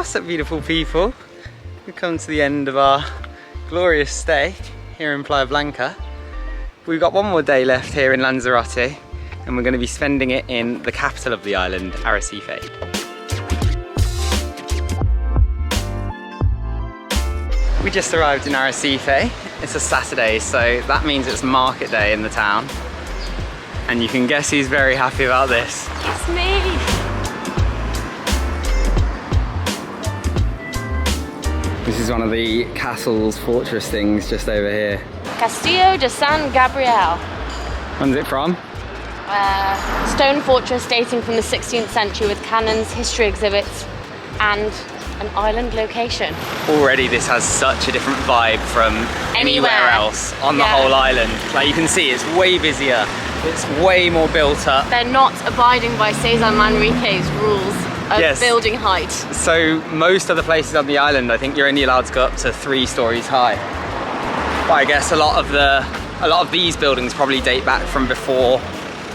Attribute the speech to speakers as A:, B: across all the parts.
A: What's up, beautiful people? We've come to the end of our glorious stay here in Playa Blanca. We've got one more day left here in Lanzarote, and we're going to be spending it in the capital of the island, Arrecife. We just arrived in Arrecife. It's a Saturday, so that means it's market day in the town. And you can guess who's very happy about this.
B: It's me!
A: This is one of the castles, fortress things just over here.
B: Castillo de San Gabriel.
A: When's it from?
B: Stone fortress dating from the 16th century with cannons, history exhibits, and an island location.
A: Already this has such a different vibe from anywhere else on the whole island. Like you can see, it's way busier, it's way more built up.
B: They're not abiding by Cesar Manrique's rules of building height.
A: So most of the places on the island, I think you're only allowed to go up to 3 stories high. But I guess a lot of these buildings probably date back from before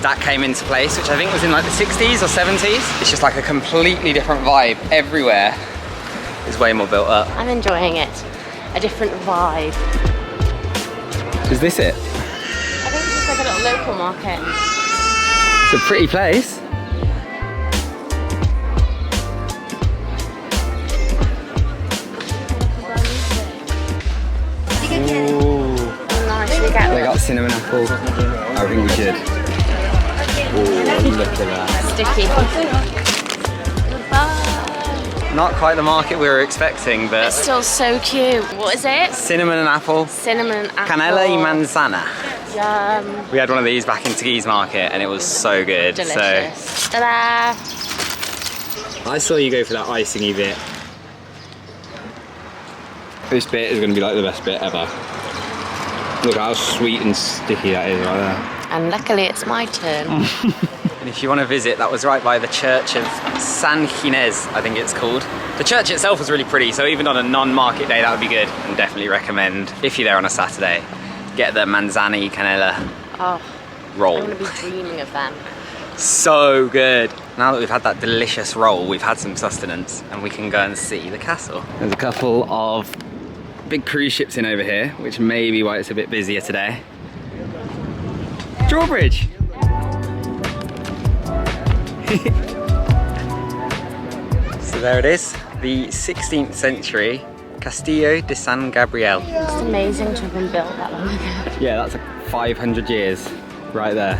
A: that came into place, which I think was in like the 60s or 70s. It's just like a completely different vibe everywhere. It's way more built up.
B: I'm enjoying it. A different vibe.
A: Is this it?
B: I think it's just like a little local market.
A: It's a pretty place. Ooh.
B: Nice, we get
A: They got cinnamon apple. I think we should. Ooh, look at that.
B: sticky.
A: Not quite the market we were expecting, but
B: It's still so cute. What is it?
A: cinnamon and apple.
B: Cinnamon apple.
A: Canela y manzana.
B: Yum.
A: We had one of these back in Teguise market and it was so good.
B: Delicious. Ta-da!
A: So I saw you go for that icing-y bit. This bit is going to be like the best bit ever. Look how sweet and sticky that is right there.
B: And luckily it's my turn.
A: And if you want to visit, that was right by the church of San Ginés, I think it's called. The church itself was really pretty, so even on a non-market day that would be good. And definitely recommend, if you're there on a Saturday, get the manzana y canela roll.
B: I'm going to be dreaming of them.
A: So good. Now that we've had that delicious roll, we've had some sustenance and we can go and see the castle. There's a couple of big cruise ships in over here, which may be why it's a bit busier today. Drawbridge! So there it is, the 16th century Castillo de San Gabriel.
B: It's amazing to have been built that long ago.
A: Yeah, that's like 500 years right there.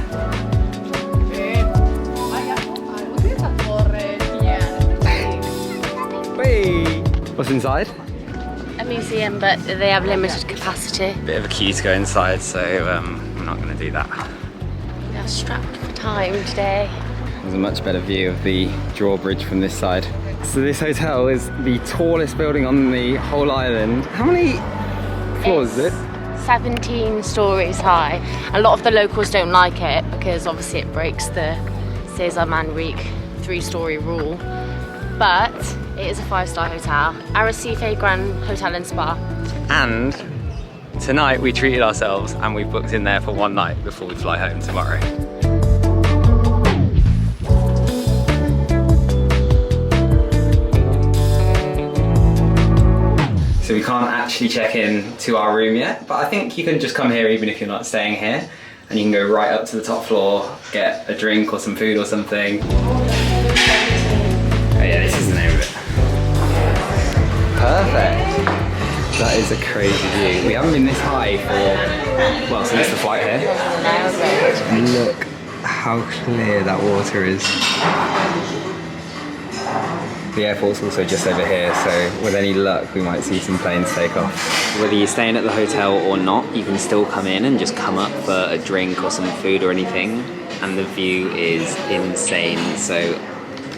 A: Whee! What's inside?
B: A museum, but they have limited capacity.
A: Bit of a queue to go inside, so we're not going to do that.
B: We are strapped for time today.
A: There's a much better view of the drawbridge from this side. So this hotel is the tallest building on the whole island. How many floors is it?
B: 17 stories high. A lot of the locals don't like it because obviously it breaks the Cesar Manrique 3-story rule. But it is a 5-star hotel. Arrecife Gran Hotel and Spa.
A: And tonight we treated ourselves and we've booked in there for one night before we fly home tomorrow. So we can't actually check in to our room yet, but I think you can just come here even if you're not staying here, and you can go right up to the top floor, get a drink or some food or something. Oh yeah, this is the name of it. Perfect. That is a crazy view. We haven't been this high for, well, since the flight here. Look how clear that water is. The airport's also just over here, so with any luck we might see some planes take off. Whether you're staying at the hotel or not, you can still come in and just come up for a drink or some food or anything, and the view is insane, so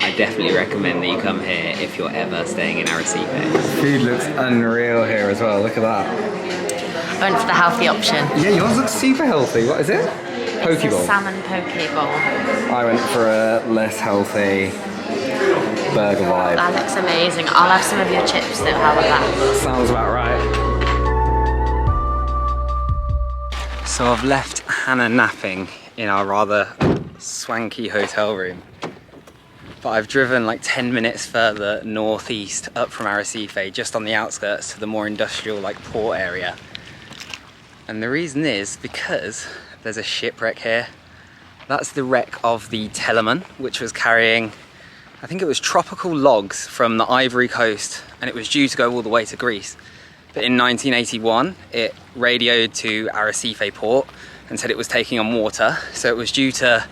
A: I definitely recommend that you come here if you're ever staying in Arrecife. Food looks unreal here as well, look at that.
B: I went for the healthy option.
A: Yeah, yours looks super healthy. What is it? Poke bowl.
B: Salmon poke bowl. I
A: went for a less healthy burger vibe.
B: That looks amazing. I'll have some of your chips though, how about that?
A: Sounds about right. So I've left Hannah napping in our rather swanky hotel room. But I've driven like 10 minutes further northeast up from Arrecife, just on the outskirts to the more industrial like port area. And the reason is because there's a shipwreck here. That's the wreck of the Telamón, which was carrying, I think it was tropical logs from the Ivory Coast, and it was due to go all the way to Greece. But in 1981, it radioed to Arrecife port and said it was taking on water. So it was due to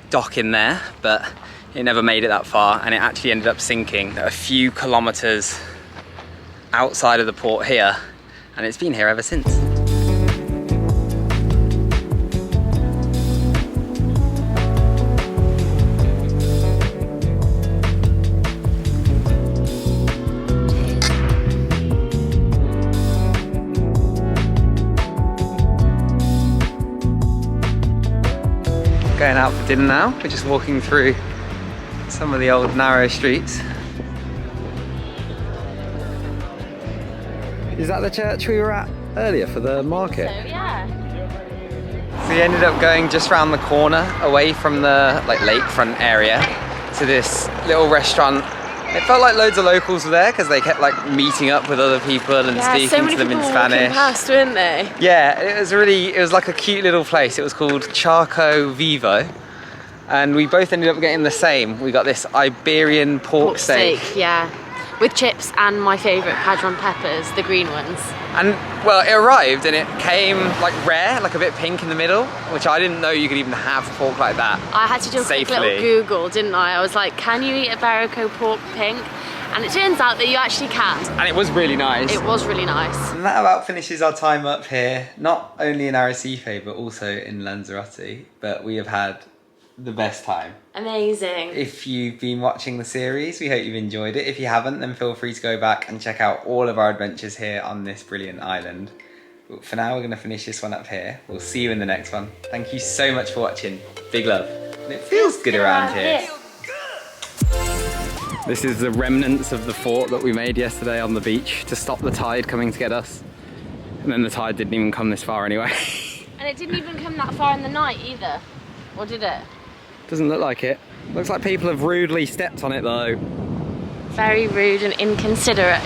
A: dock in there, but it never made it that far, and it actually ended up sinking a few kilometers outside of the port here, and it's been here ever since. Going out for dinner now. We're just walking through some of the old narrow streets. Is that the church we were at earlier for the market?
B: So, yeah.
A: So we ended up going just around the corner away from the like lakefront area to this little restaurant. It felt like loads of locals were there because they kept like meeting up with other people and speaking to them in Spanish.
B: Past, weren't they?
A: Yeah, it was like a cute little place. It was called Charco Vivo. And we both ended up getting the same. We got this Iberian pork steak.
B: Yeah, with chips and my favourite padron peppers, the green ones.
A: And well, it arrived and it came like rare, like a bit pink in the middle, which I didn't know you could even have pork like that.
B: I had to do a quick
A: safely.
B: little Google, didn't I? I was like, can you eat Ibérico pork pink? And it turns out that you actually can.
A: And it was really nice.
B: It was really nice.
A: And that about finishes our time up here, not only in Arrecife, but also in Lanzarote. But we have had the best time.
B: Amazing.
A: If you've been watching the series, we hope you've enjoyed it. If you haven't, then feel free to go back and check out all of our adventures here on this brilliant island. But for now, we're going to finish this one up here. We'll see you in the next one. Thank you so much for watching. Big love. And it feels good around here. This is the remnants of the fort that we made yesterday on the beach to stop the tide coming to get us. And then the tide didn't even come this far anyway.
B: And it didn't even come that far in the night either. Or did it?
A: Doesn't look like it. Looks like people have rudely stepped on it though.
B: Very rude and inconsiderate.